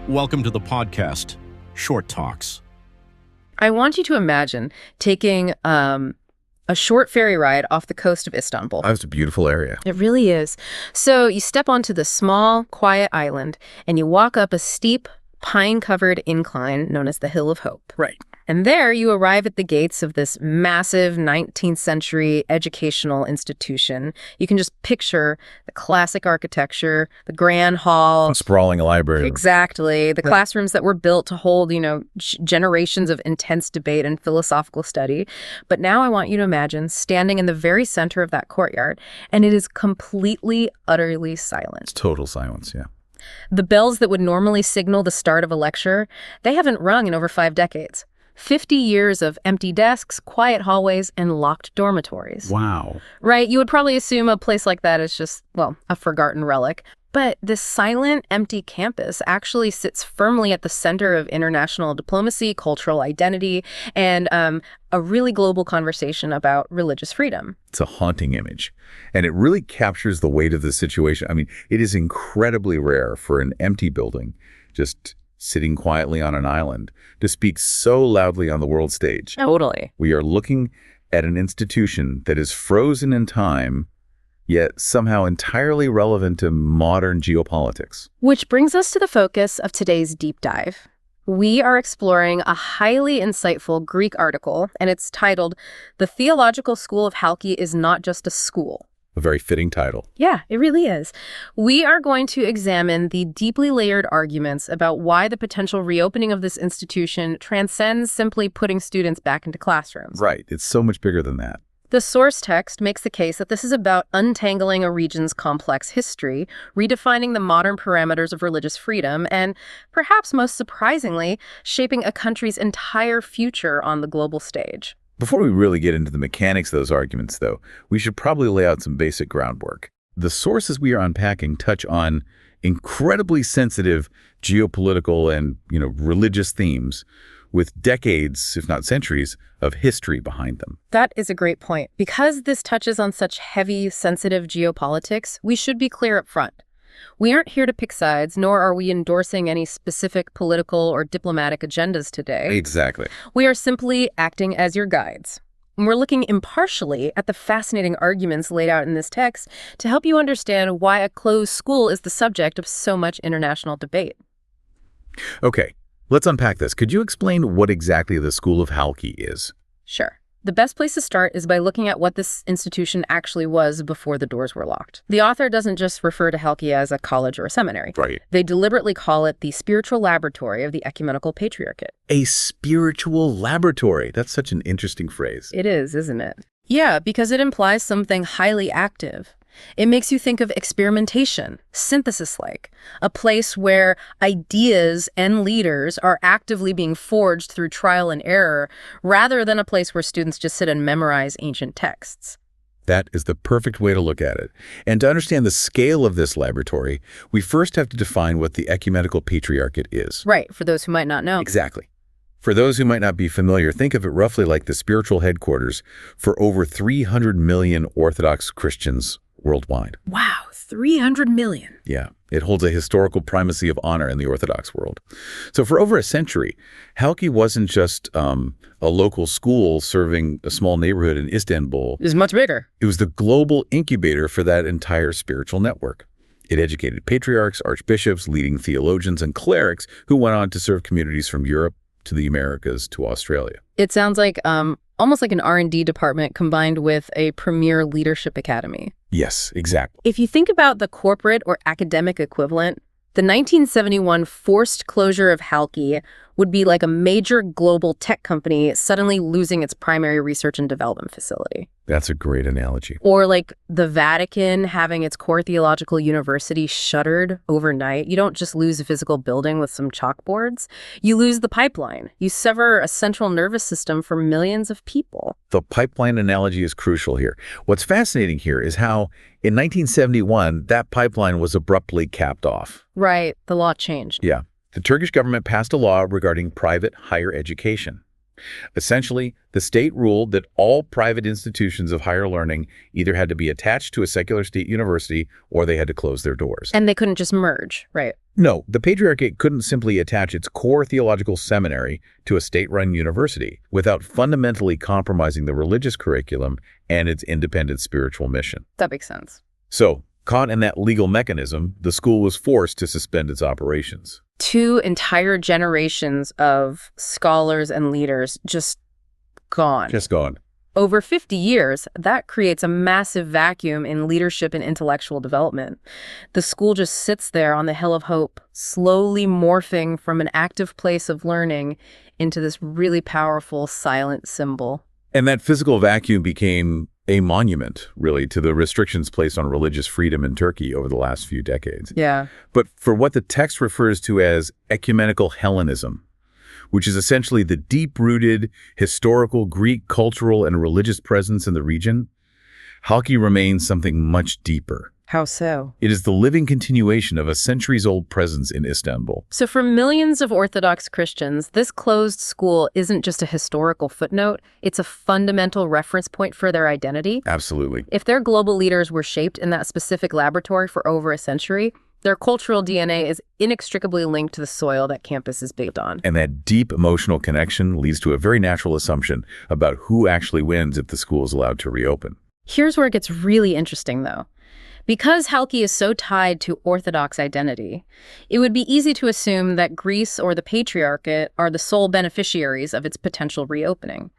Welcome to the podcast, Short Talks. I want you to imagine taking a short ferry ride off the coast of Istanbul. It's a beautiful area. It really is. So you step onto the small, quiet island, and you walk up a steep, pine-covered incline known as the Hill of Hope. Right. And there you arrive at the gates of this massive 19th century educational institution. You can just picture the classic architecture, the grand hall. A sprawling library. Exactly. The classrooms that were built to hold, generations of intense debate and philosophical study. But now I want you to imagine standing in the very center of that courtyard, and it is completely, utterly silent. It's total silence, yeah. The bells that would normally signal the start of a lecture, they haven't rung in over 5 decades. 50 years of empty desks, quiet hallways, and locked dormitories. Wow. Right? You would probably assume a place like that is just, a forgotten relic. But this silent, empty campus actually sits firmly at the center of international diplomacy, cultural identity, and a really global conversation about religious freedom. It's a haunting image, and it really captures the weight of the situation. I mean, it is incredibly rare for an empty building, just sitting quietly on an island, to speak so loudly on the world stage. Totally. We are looking at an institution that is frozen in time, yet somehow entirely relevant to modern geopolitics. Which brings us to the focus of today's deep dive. We are exploring a highly insightful Greek article, and it's titled, "The Theological School of Halki is Not Just a School." A very fitting title. Yeah, it really is. We are going to examine the deeply layered arguments about why the potential reopening of this institution transcends simply putting students back into classrooms. Right. It's so much bigger than that. The source text makes the case that this is about untangling a region's complex history, redefining the modern parameters of religious freedom, and perhaps most surprisingly, shaping a country's entire future on the global stage. Before we really get into the mechanics of those arguments, though, we should probably lay out some basic groundwork. The sources we are unpacking touch on incredibly sensitive geopolitical and, religious themes with decades, if not centuries, of history behind them. That is a great point. Because this touches on such heavy, sensitive geopolitics, we should be clear up front. We aren't here to pick sides, nor are we endorsing any specific political or diplomatic agendas today. Exactly. We are simply acting as your guides. And we're looking impartially at the fascinating arguments laid out in this text to help you understand why a closed school is the subject of so much international debate. Okay, let's unpack this. Could you explain what exactly the School of Halki is? Sure. The best place to start is by looking at what this institution actually was before the doors were locked. The author doesn't just refer to Halki as a college or a seminary. Right. They deliberately call it the spiritual laboratory of the ecumenical patriarchate. A spiritual laboratory. That's such an interesting phrase. It is, isn't it? Yeah, because it implies something highly active. It makes you think of experimentation, synthesis-like, a place where ideas and leaders are actively being forged through trial and error, rather than a place where students just sit and memorize ancient texts. That is the perfect way to look at it. And to understand the scale of this laboratory, we first have to define what the ecumenical patriarchate is. Right, for those who might not know. Exactly. For those who might not be familiar, think of it roughly like the spiritual headquarters for over 300 million Orthodox Christians worldwide. Wow, 300 million. Yeah, it holds a historical primacy of honor in the Orthodox world. So for over a century, Halki wasn't just a local school serving a small neighborhood in Istanbul. It was much bigger. It was the global incubator for that entire spiritual network. It educated patriarchs, archbishops, leading theologians, and clerics who went on to serve communities from Europe to the Americas to Australia. It sounds like almost like an R&D department combined with a premier leadership academy. Yes, exactly. If you think about the corporate or academic equivalent, the 1971 forced closure of Halki would be like a major global tech company suddenly losing its primary research and development facility. That's a great analogy. Or like the Vatican having its core theological university shuttered overnight. You don't just lose a physical building with some chalkboards. You lose the pipeline. You sever a central nervous system for millions of people. The pipeline analogy is crucial here. What's fascinating here is how in 1971, that pipeline was abruptly capped off. Right. The law changed. Yeah. The Turkish government passed a law regarding private higher education. Essentially, the state ruled that all private institutions of higher learning either had to be attached to a secular state university or they had to close their doors. And they couldn't just merge, right? No, the Patriarchate couldn't simply attach its core theological seminary to a state-run university without fundamentally compromising the religious curriculum and its independent spiritual mission. That makes sense. So, caught in that legal mechanism, the school was forced to suspend its operations. 2 entire generations of scholars and leaders just gone. Just gone. Over 50 years, that creates a massive vacuum in leadership and intellectual development. The school just sits there on the Hill of Hope, slowly morphing from an active place of learning into this really powerful silent symbol. And that physical vacuum became a monument, really, to the restrictions placed on religious freedom in Turkey over the last few decades. Yeah. But for what the text refers to as ecumenical Hellenism, which is essentially the deep-rooted historical Greek cultural and religious presence in the region, Halki remains something much deeper. How so? It is the living continuation of a centuries-old presence in Istanbul. So for millions of Orthodox Christians, this closed school isn't just a historical footnote, it's a fundamental reference point for their identity. Absolutely. If their global leaders were shaped in that specific laboratory for over a century, their cultural DNA is inextricably linked to the soil that campus is built on. And that deep emotional connection leads to a very natural assumption about who actually wins if the school is allowed to reopen. Here's where it gets really interesting, though. Because Halki is so tied to Orthodox identity, it would be easy to assume that Greece or the Patriarchate are the sole beneficiaries of its potential reopening.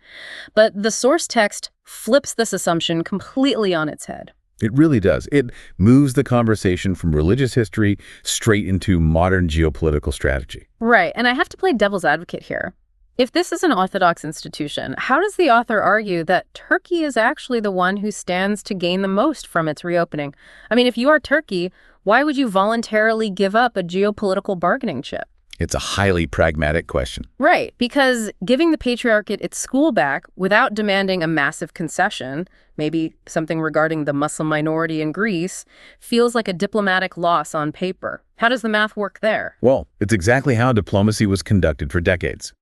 But the source text flips this assumption completely on its head. It really does. It moves the conversation from religious history straight into modern geopolitical strategy. Right, and I have to play devil's advocate here. If this is an Orthodox institution, how does the author argue that Turkey is actually the one who stands to gain the most from its reopening? I mean, if you are Turkey, why would you voluntarily give up a geopolitical bargaining chip? It's a highly pragmatic question. Right, because giving the Patriarchate its school back without demanding a massive concession, maybe something regarding the Muslim minority in Greece, feels like a diplomatic loss on paper. How does the math work there? Well, it's exactly how diplomacy was conducted for decades.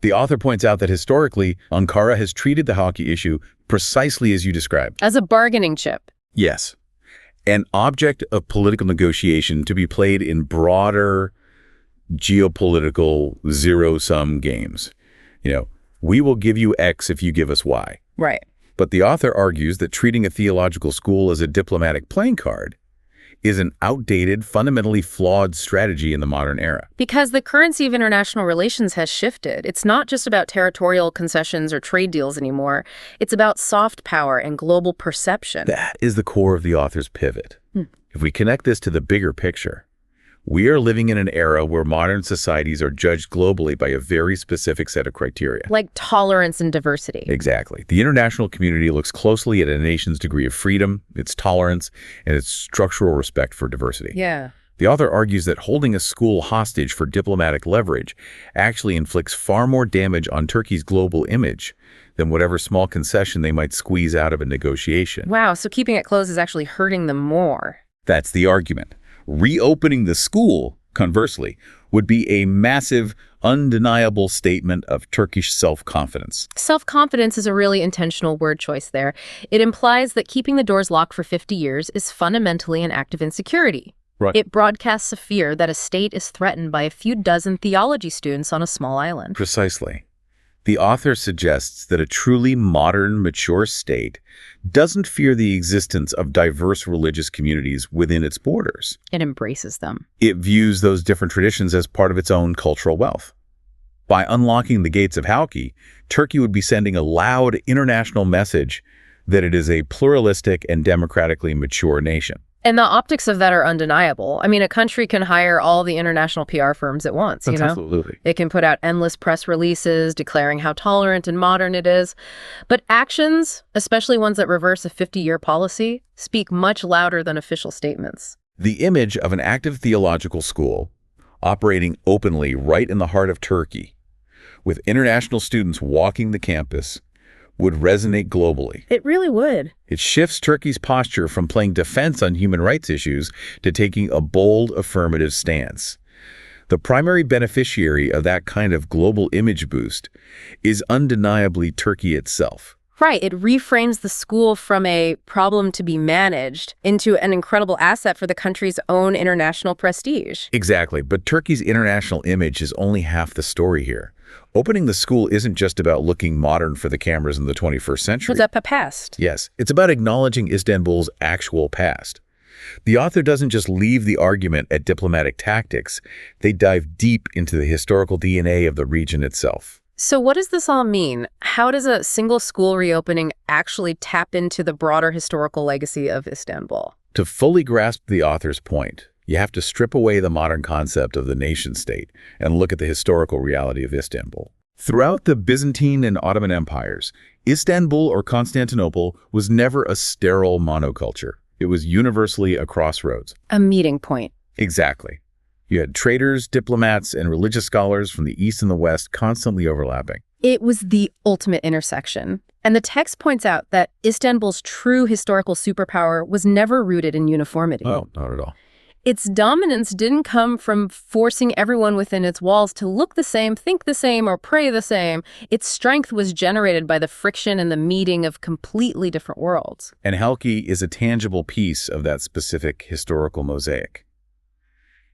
The author points out that historically, Ankara has treated the Halki issue precisely as you described. As a bargaining chip. Yes. An object of political negotiation to be played in broader geopolitical zero-sum games. We will give you X if you give us Y. Right. But the author argues that treating a theological school as a diplomatic playing card is an outdated, fundamentally flawed strategy in the modern era. Because the currency of international relations has shifted. It's not just about territorial concessions or trade deals anymore. It's about soft power and global perception. That is the core of the author's pivot. If we connect this to the bigger picture, we are living in an era where modern societies are judged globally by a very specific set of criteria. Like tolerance and diversity. Exactly. The international community looks closely at a nation's degree of freedom, its tolerance, and its structural respect for diversity. Yeah. The author argues that holding a school hostage for diplomatic leverage actually inflicts far more damage on Turkey's global image than whatever small concession they might squeeze out of a negotiation. Wow, so keeping it closed is actually hurting them more. That's the argument. Reopening the school, conversely, would be a massive, undeniable statement of Turkish self-confidence. Self-confidence is a really intentional word choice there. It implies that keeping the doors locked for 50 years is fundamentally an act of insecurity. Right. It broadcasts a fear that a state is threatened by a few dozen theology students on a small island. Precisely. The author suggests that a truly modern, mature state doesn't fear the existence of diverse religious communities within its borders. It embraces them. It views those different traditions as part of its own cultural wealth. By unlocking the gates of Halki, Turkey would be sending a loud international message that it is a pluralistic and democratically mature nation. And the optics of that are undeniable. I mean, a country can hire all the international PR firms it wants, you know? Absolutely. It can put out endless press releases declaring how tolerant and modern it is. But actions, especially ones that reverse a 50-year policy, speak much louder than official statements. The image of an active theological school operating openly right in the heart of Turkey, with international students walking the campus, would resonate globally. It really would. It shifts Turkey's posture from playing defense on human rights issues to taking a bold affirmative stance. The primary beneficiary of that kind of global image boost is undeniably Turkey itself. Right, it reframes the school from a problem to be managed into an incredible asset for the country's own international prestige. Exactly, but Turkey's international image is only half the story here. Opening the school isn't just about looking modern for the cameras in the 21st century. Was that past? Yes, it's about acknowledging Istanbul's actual past. The author doesn't just leave the argument at diplomatic tactics. They dive deep into the historical DNA of the region itself. So what does this all mean? How does a single school reopening actually tap into the broader historical legacy of Istanbul? To fully grasp the author's point, you have to strip away the modern concept of the nation-state and look at the historical reality of Istanbul. Throughout the Byzantine and Ottoman empires, Istanbul or Constantinople was never a sterile monoculture. It was universally a crossroads. A meeting point. Exactly. You had traders, diplomats, and religious scholars from the East and the West constantly overlapping. It was the ultimate intersection. And the text points out that Istanbul's true historical superpower was never rooted in uniformity. Oh, not at all. Its dominance didn't come from forcing everyone within its walls to look the same, think the same, or pray the same. Its strength was generated by the friction and the meeting of completely different worlds. And Halki is a tangible piece of that specific historical mosaic.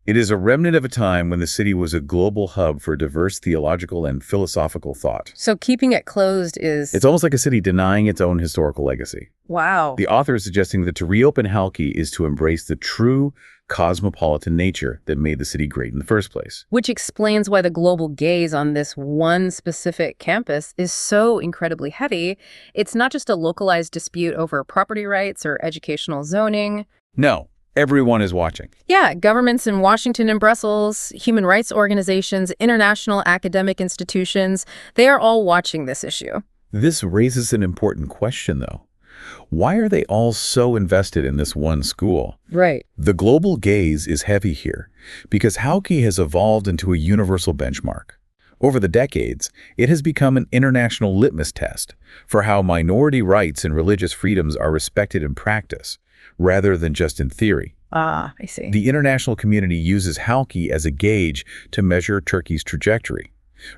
It is a remnant of a time when the city was a global hub for diverse theological and philosophical thought. So keeping it closed is... It's almost like a city denying its own historical legacy. Wow. The author is suggesting that to reopen Halki is to embrace the true cosmopolitan nature that made the city great in the first place. Which explains why the global gaze on this one specific campus is so incredibly heavy. It's not just a localized dispute over property rights or educational zoning. No, everyone is watching. Yeah, governments in Washington and Brussels, human rights organizations, international academic institutions, they are all watching this issue. This raises an important question, though. Why are they all so invested in this one school? Right. The global gaze is heavy here because Halki has evolved into a universal benchmark. Over the decades, it has become an international litmus test for how minority rights and religious freedoms are respected in practice, rather than just in theory. Ah, I see. The international community uses Halki as a gauge to measure Turkey's trajectory.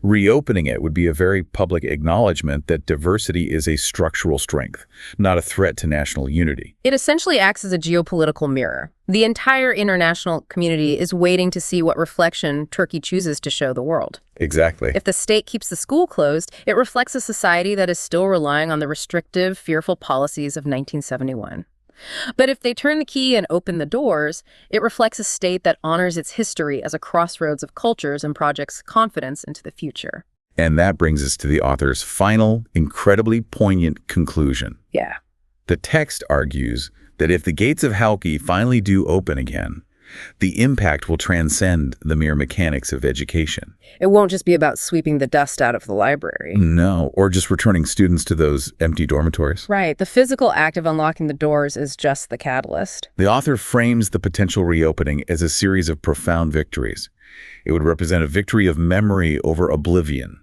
Reopening it would be a very public acknowledgement that diversity is a structural strength, not a threat to national unity. It essentially acts as a geopolitical mirror. The entire international community is waiting to see what reflection Turkey chooses to show the world. Exactly. If the state keeps the school closed, it reflects a society that is still relying on the restrictive, fearful policies of 1971. But if they turn the key and open the doors, it reflects a state that honors its history as a crossroads of cultures and projects confidence into the future. And that brings us to the author's final, incredibly poignant conclusion. Yeah. The text argues that if the gates of Halki finally do open again, the impact will transcend the mere mechanics of education. It won't just be about sweeping the dust out of the library. No, or just returning students to those empty dormitories. Right. The physical act of unlocking the doors is just the catalyst. The author frames the potential reopening as a series of profound victories. It would represent a victory of memory over oblivion.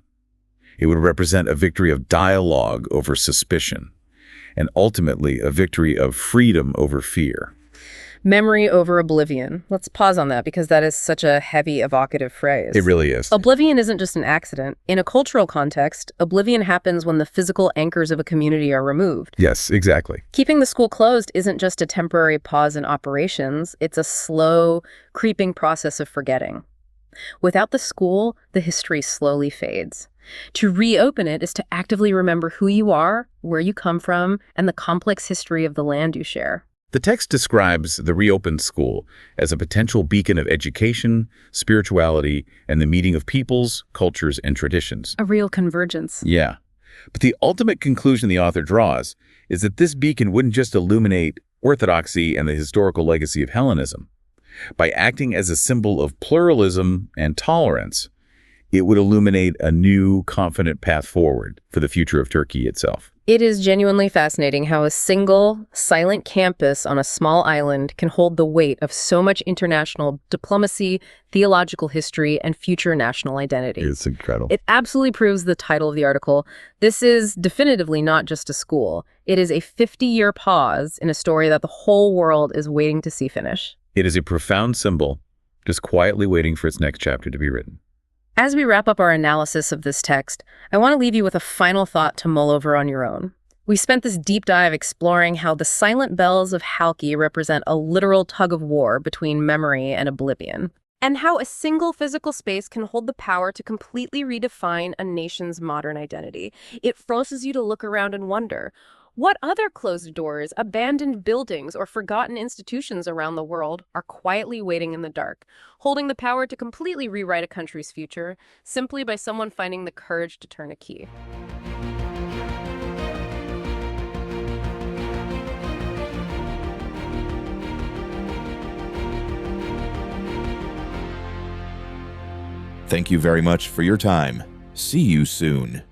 It would represent a victory of dialogue over suspicion. And ultimately, a victory of freedom over fear. Memory over oblivion. Let's pause on that because that is such a heavy, evocative phrase. It really is. Oblivion isn't just an accident. In a cultural context, oblivion happens when the physical anchors of a community are removed. Yes, exactly. Keeping the school closed isn't just a temporary pause in operations. It's a slow, creeping process of forgetting. Without the school, the history slowly fades. To reopen it is to actively remember who you are, where you come from, and the complex history of the land you share. The text describes the reopened school as a potential beacon of education, spirituality, and the meeting of peoples, cultures, and traditions. A real convergence. Yeah. But the ultimate conclusion the author draws is that this beacon wouldn't just illuminate orthodoxy and the historical legacy of Hellenism. By acting as a symbol of pluralism and tolerance, it would illuminate a new, confident path forward for the future of Turkey itself. It is genuinely fascinating how a single, silent campus on a small island can hold the weight of so much international diplomacy, theological history, and future national identity. It's incredible. It absolutely proves the title of the article. This is definitively not just a school. It is a 50-year pause in a story that the whole world is waiting to see finish. It is a profound symbol, just quietly waiting for its next chapter to be written. As we wrap up our analysis of this text, I want to leave you with a final thought to mull over on your own. We spent this deep dive exploring how the silent bells of Halki represent a literal tug of war between memory and oblivion, and how a single physical space can hold the power to completely redefine a nation's modern identity. It forces you to look around and wonder, what other closed doors, abandoned buildings, or forgotten institutions around the world are quietly waiting in the dark, holding the power to completely rewrite a country's future simply by someone finding the courage to turn a key? Thank you very much for your time. See you soon.